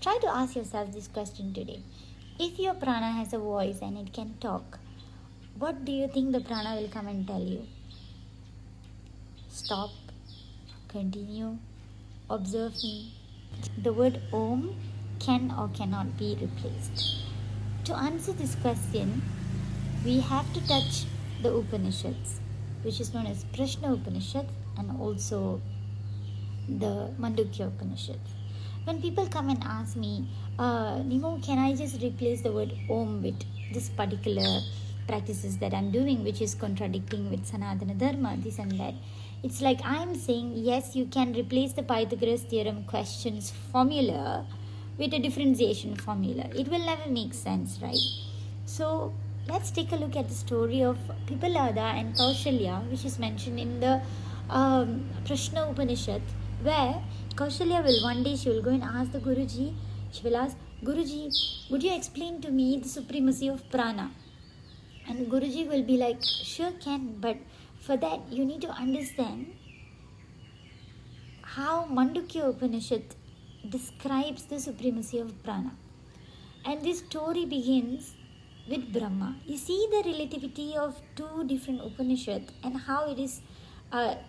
Try to ask yourself this question today. If your prana has a voice and it can talk, what do you think the prana will come and tell you? Stop, continue, observe me. The word Om can or cannot be replaced. To answer this question, we have to touch the Upanishads, which is known as Prashna Upanishad and also the Mandukya Upanishad. When people come and ask me, Nimo, can I just replace the word Om with this particular practices that I'm doing, which is contradicting with Sanatana Dharma, this and that. It's like I'm saying, yes, you can replace the Pythagoras theorem questions formula with a differentiation formula. It will never make sense, right? So let's take a look at the story of Pippalada and Kausalya, which is mentioned in the Prashna Upanishad, where Kausalya will one day, she will go and ask the Guruji, she will ask, Guruji, would you explain to me the supremacy of prana? And Guruji will be like, sure can, but for that you need to understand how Mandukya Upanishad describes the supremacy of prana. And this story begins with Brahma. You see the relativity of two different Upanishads and how it is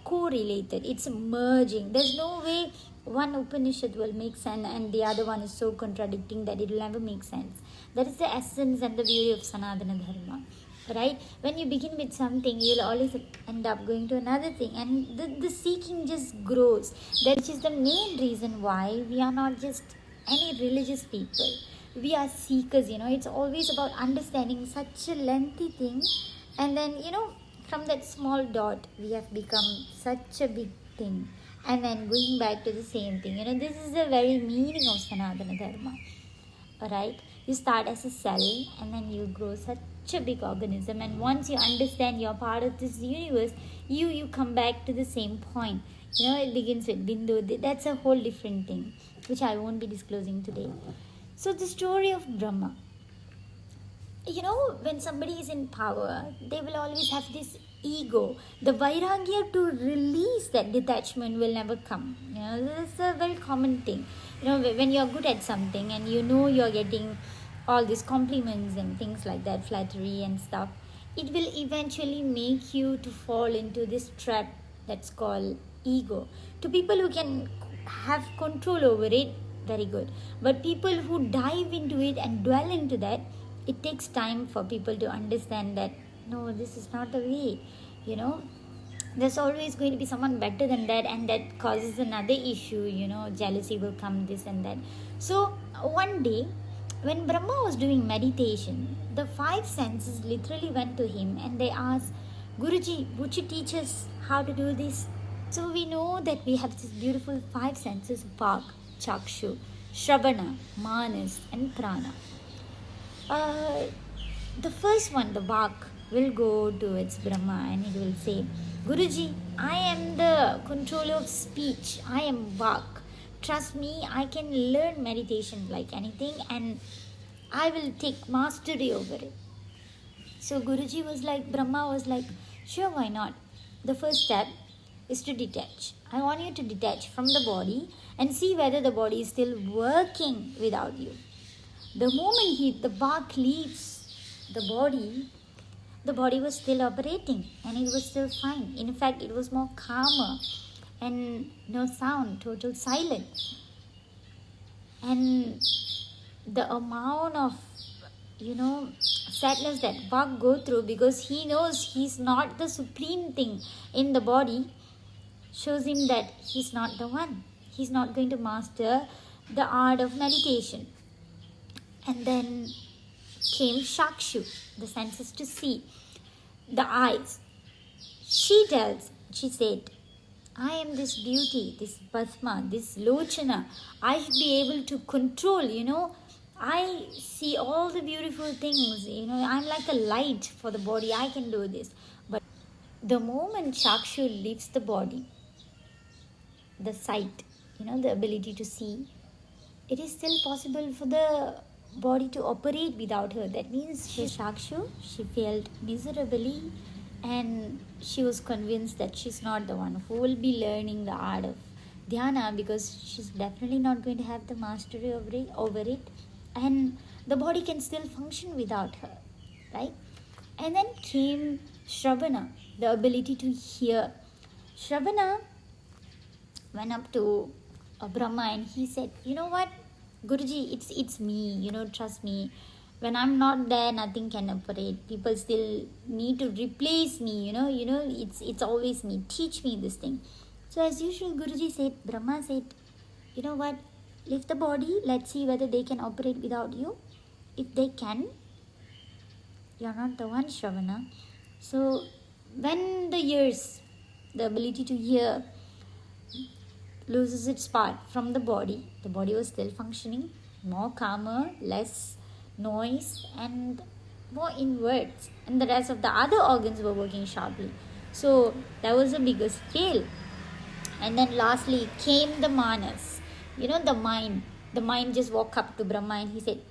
correlated. It's merging. There's no way one Upanishad will make sense and the other one is so contradicting that it will never make sense. That is the essence and the beauty of Sanatana Dharma. Right? When you begin with something, you'll always end up going to another thing, and the seeking just grows. That is the main reason why we are not just any religious people. We are seekers, It's always about understanding such a lengthy thing, and then, from that small dot, we have become such a big thing, and then going back to the same thing. This is the very meaning of Sanatana Dharma. Alright? You start as a cell, and then you grow such a big organism, and once you understand you're part of this universe, you come back to the same point. It begins with Bindu. That's a whole different thing, which I won't be disclosing today. So the story of Brahma. When somebody is in power, they will always have this ego. The vairagya to release that detachment will never come. This is a very common thing. When you're good at something and you're getting all these compliments and things like that, flattery and stuff, it will eventually make you to fall into this trap that's called ego. To people who can have control over it, very good. But people who dive into it and dwell into that, it takes time for people to understand that, no, this is not the way, There's always going to be someone better than that, and that causes another issue, jealousy will come, this and that. So one day, when Brahma was doing meditation, the five senses literally went to him and they asked, Guruji, would you teach us how to do this? So we know that we have these beautiful five senses: Vak, Chakshu, Shravana, Manas and Prana. The first one, the Vak, will go towards Brahma and it will say, Guruji, I am the controller of speech. I am Vak. Trust me, I can learn meditation like anything and I will take mastery over it. So Guruji was like, Brahma was like, sure, why not? The first step is to detach. I want you to detach from the body and see whether the body is still working without you. The moment the Vak leaves the body was still operating and it was still fine. In fact, it was more calmer and no sound, total silence. And the amount of, sadness that Vak go through because he knows he's not the supreme thing in the body shows him that he's not the one. He's not going to master the art of meditation. And then came Chakshu, the senses to see, the eyes. She said, I am this beauty, this Bhasma, this Lochana. I should be able to control, I see all the beautiful things, I'm like a light for the body, I can do this. But the moment Chakshu leaves the body, the sight, the ability to see, it is still possible for the body to operate without her. That means Chakshu, she failed miserably and she was convinced that she's not the one who will be learning the art of dhyana, because she's definitely not going to have the mastery over it, and the body can still function without her, right? And then came Shravana, the ability to hear. Shravana went up to Brahma and he said, "You know what, Guruji, it's me, trust me. When I'm not there, nothing can operate. People still need to replace me, it's always me. Teach me this thing." So as usual, Brahma said, "You know what, lift the body, let's see whether they can operate without you. If they can, you're not the one, Shravana." So when the ability to hear loses its part from the body was still functioning, more calmer, less noise, and more inwards, and the rest of the other organs were working sharply. So that was a bigger scale. And then lastly came the manas, the mind. The mind just walked up to Brahma and he said,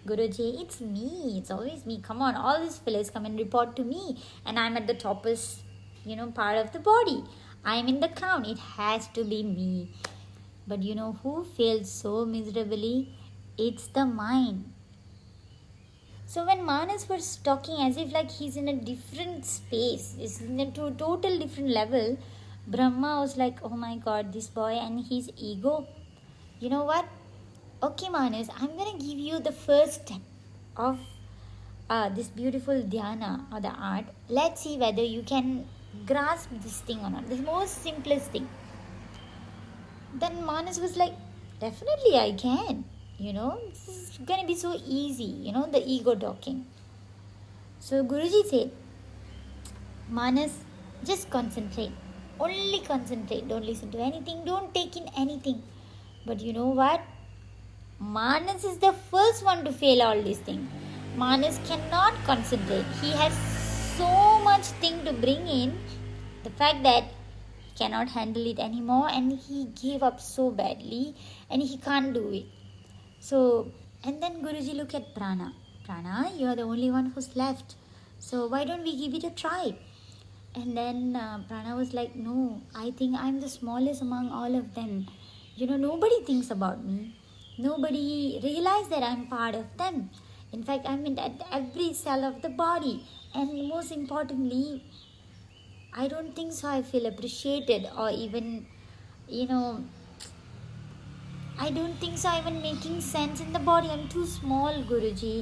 "Guruji, it's me, it's always me. Come on, all these fellows come and report to me, and I'm at the topest, part of the body. I'm in the crown. It has to be me." But who failed so miserably? It's the mind. So when Manas was talking as if like he's in a different space, is in a total different level, Brahma was like, "Oh my God, this boy and his ego. You know what? Okay, Manas, I'm going to give you the first step of this beautiful dhyana or the art. Let's see whether you can grasp this thing or not. The most simplest thing." Then Manas was like, "Definitely I can. This is going to be so easy, the ego talking." So Guruji said, "Manas, just concentrate. Only concentrate. Don't listen to anything. Don't take in anything." But you know what? Manas is the first one to fail all these things. Manas cannot concentrate. He has so much thing to bring in. The fact that he cannot handle it anymore and he gave up so badly and he can't do it. So, and then Guruji look at Prana. "Prana, you are the only one who's left. So why don't we give it a try?" And then Prana was like, "No, I think I'm the smallest among all of them. Nobody thinks about me. Nobody realizes that I'm part of them. In fact, I'm in every cell of the body. And most importantly, I don't think so I feel appreciated or even, I don't think so I'm even making sense in the body. I'm too small, Guruji."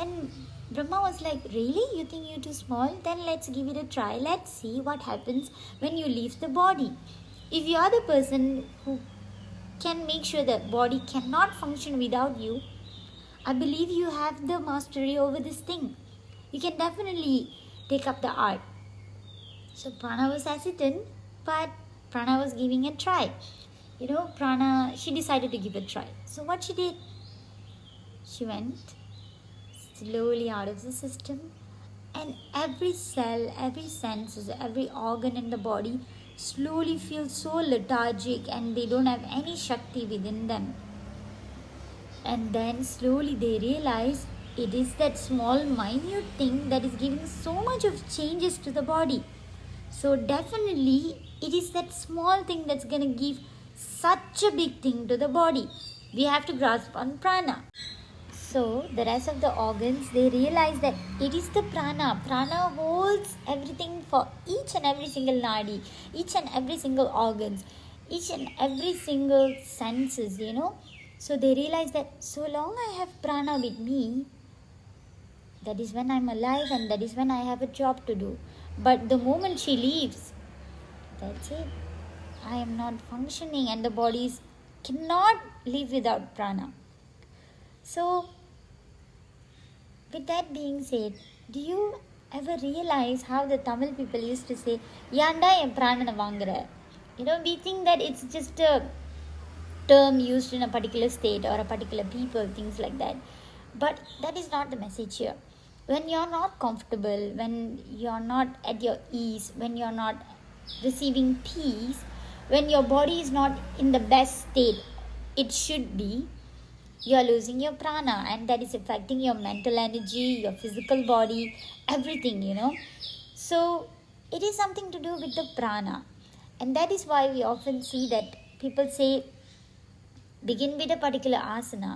And Brahma was like, "Really? You think you're too small? Then let's give it a try. Let's see what happens when you leave the body. If you are the person who can make sure that body cannot function without you, I believe you have the mastery over this thing. You can definitely take up the art." So Prana was hesitant, but Prana was giving a try. Prana, she decided to give a try. So what she did? She went slowly out of the system, and every cell, every senses, every organ in the body slowly feels so lethargic and they don't have any Shakti within them. And then slowly they realize it is that small minute thing that is giving so much of changes to the body. So definitely it is that small thing that's going to give such a big thing to the body. We have to grasp on prana. So the rest of the organs, they realize that it is the prana. Prana holds everything for each and every single nadi, each and every single organs, each and every single senses, So they realize that so long I have prana with me, that is when I'm alive and that is when I have a job to do. But the moment she leaves, that's it. I am not functioning and the bodies cannot live without prana. So, with that being said, do you ever realize how the Tamil people used to say, Yanda en pranana vaangura? We think that it's just a term used in a particular state or a particular people, things like that. But that is not the message here. When you're not comfortable, when you're not at your ease, when you're not receiving peace, when your body is not in the best state it should be, you are losing your prana, and that is affecting your mental energy, your physical body, everything, So it is something to do with the prana. And that is why we often see that people say begin with a particular asana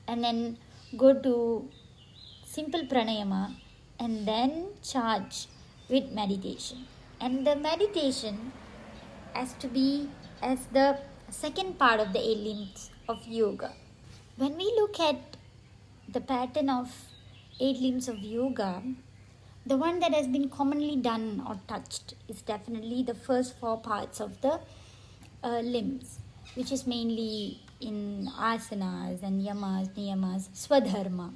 and then go to simple pranayama and then charge with meditation. And the meditation has to be as the second part of the 8 limbs of yoga. When we look at the pattern of 8 limbs of yoga, the one that has been commonly done or touched is definitely the first 4 parts of the limbs, which is mainly in asanas and yamas, niyamas, swadharma,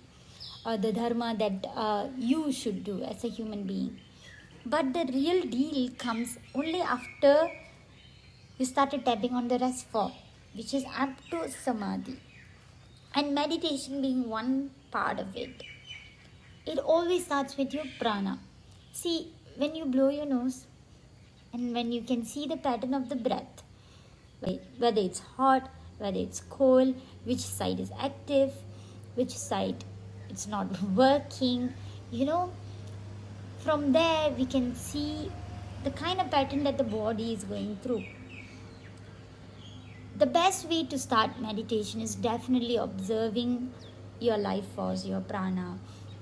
or the dharma that you should do as a human being. But the real deal comes only after you started tapping on the rest 4, which is up to samadhi. And meditation being one part of it. It always starts with your prana. See, when you blow your nose and when you can see the pattern of the breath, whether it's hot, whether it's cold, which side is active, which side it's not working, from there we can see the kind of pattern that the body is going through. The best way to start meditation is definitely observing your life force, your prana,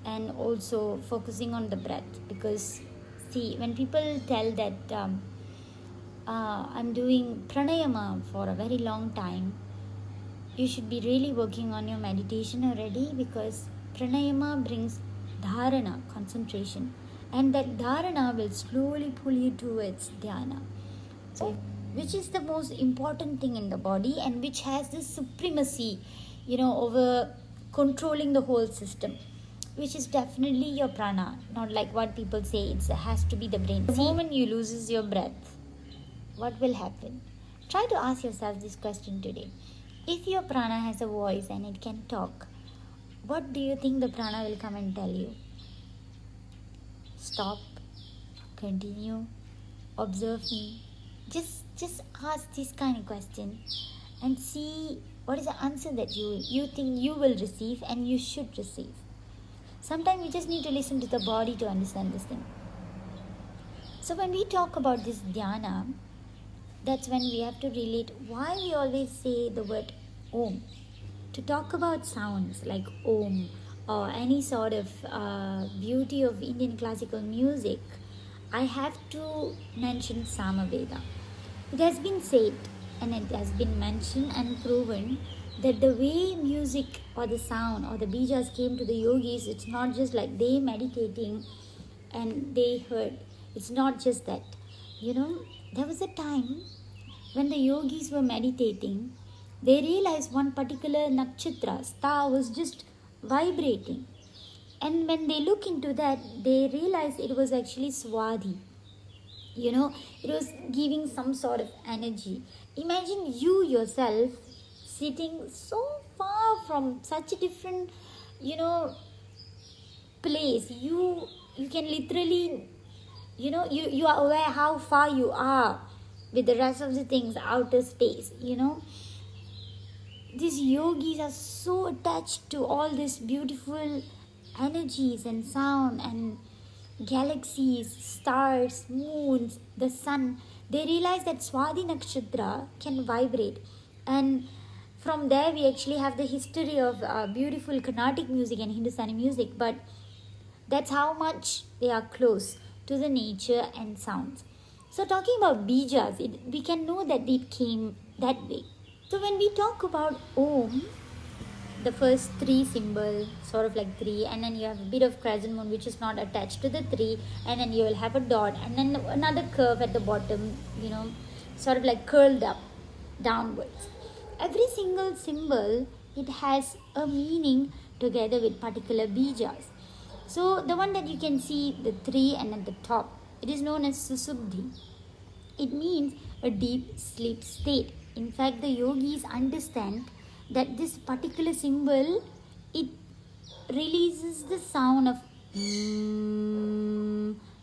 and also focusing on the breath. Because see, when people tell that I'm doing pranayama for a very long time, you should be really working on your meditation already, because pranayama brings dharana, concentration, and that dharana will slowly pull you towards dhyana. So, which is the most important thing in the body and which has this supremacy, over controlling the whole system, which is definitely your prana, not like what people say it has to be the brain. The moment you loses your breath, what will happen? Try to ask yourself this question today. If your prana has a voice and it can talk, what do you think the prana will come and tell you? Stop, continue, observe me. Just ask this kind of question and see what is the answer that you think you will receive and you should receive. Sometimes you just need to listen to the body to understand this thing. So when we talk about this dhyana, that's when we have to relate why we always say the word Om. To talk about sounds like Om or any sort of beauty of Indian classical music, I have to mention Samaveda. It has been said and it has been mentioned and proven that the way music or the sound or the bijas came to the yogis, it's not just like they meditating and they heard. It's not just that. There was a time when the yogis were meditating, they realized one particular nakshatra, star, was just vibrating. And when they look into that, they realized it was actually Swadhi. It was giving some sort of energy. Imagine you yourself sitting so far from such a different, place. You can literally, you are aware how far you are with the rest of the things, outer space, These yogis are so attached to all these beautiful energies and sound and galaxies, stars, moons, the sun. They realize that Swadhi Nakshatra can vibrate. And from there we actually have the history of beautiful Carnatic music and Hindustani music. But that's how much they are close to the nature and sounds. So talking about bijas, we can know that it came that way. So when we talk about Om, the first 3 symbol, sort of like 3, and then you have a bit of crescent moon which is not attached to the 3, and then you will have a dot, and then another curve at the bottom, sort of like curled up downwards. Every single symbol, it has a meaning together with particular bijas. So the one that you can see, the 3 and at the top, it is known as Susubdhi. It means a deep sleep state. In fact, the yogis understand that this particular symbol, it releases the sound of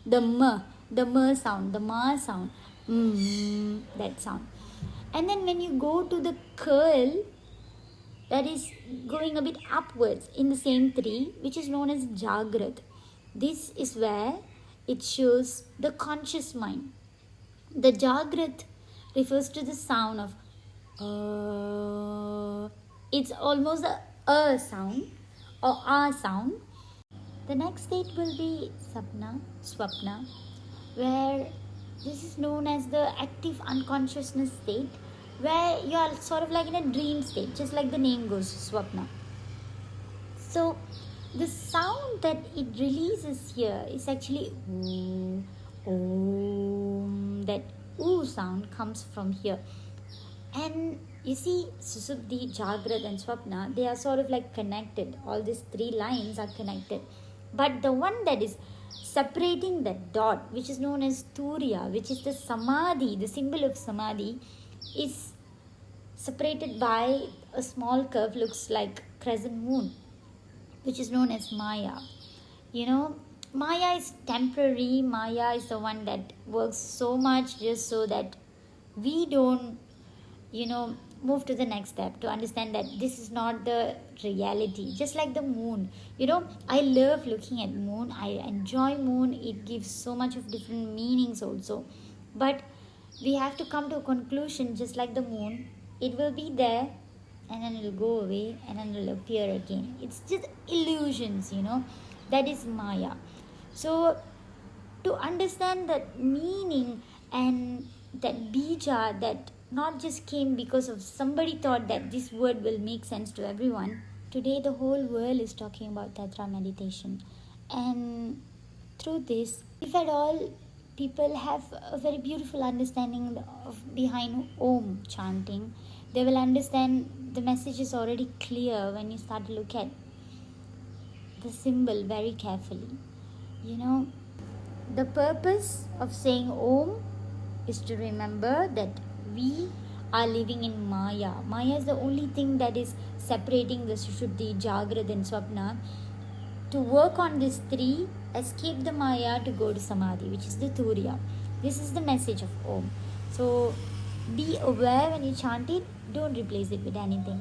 the ma sound, the ma sound, that sound. And then when you go to the curl, that is going a bit upwards in the same 3, which is known as Jagrat. This is where it shows the conscious mind. The Jagrat refers to the sound of It's almost a sound or a sound. The next state will be sapna, swapna, where this is known as the active unconsciousness state, where you are sort of like in a dream state, just like the name goes, swapna. So, the sound that it releases here is actually Om, Om. That oo sound comes from here. And you see, Susupti, Jagrat, and Swapna, they are sort of like connected. All these three lines are connected. But the one that is separating that dot, which is known as Turiya, which is the Samadhi, the symbol of Samadhi, is separated by a small curve, looks like crescent moon, which is known as Maya. Maya is temporary. Maya is the one that works so much just so that we don't, move to the next step, to understand that this is not the reality. Just like the moon, I love looking at moon. I enjoy moon. It gives so much of different meanings also. But we have to come to a conclusion, just like the moon, it will be there and then it will go away and then it will appear again. It's just illusions, that is Maya. So to understand that meaning and that bija, that not just came because of somebody thought that this word will make sense to everyone. Today the whole world is talking about Tatra meditation. And through this, if at all people have a very beautiful understanding of behind Om chanting, they will understand the message is already clear when you start to look at the symbol very carefully. The purpose of saying Om is to remember that we are living in Maya. Maya is the only thing that is separating the Sushupti, Jagrat, and Swapna. To work on these three, escape the Maya to go to Samadhi, which is the Turiya. This is the message of Om. So be aware when you chant it, don't replace it with anything.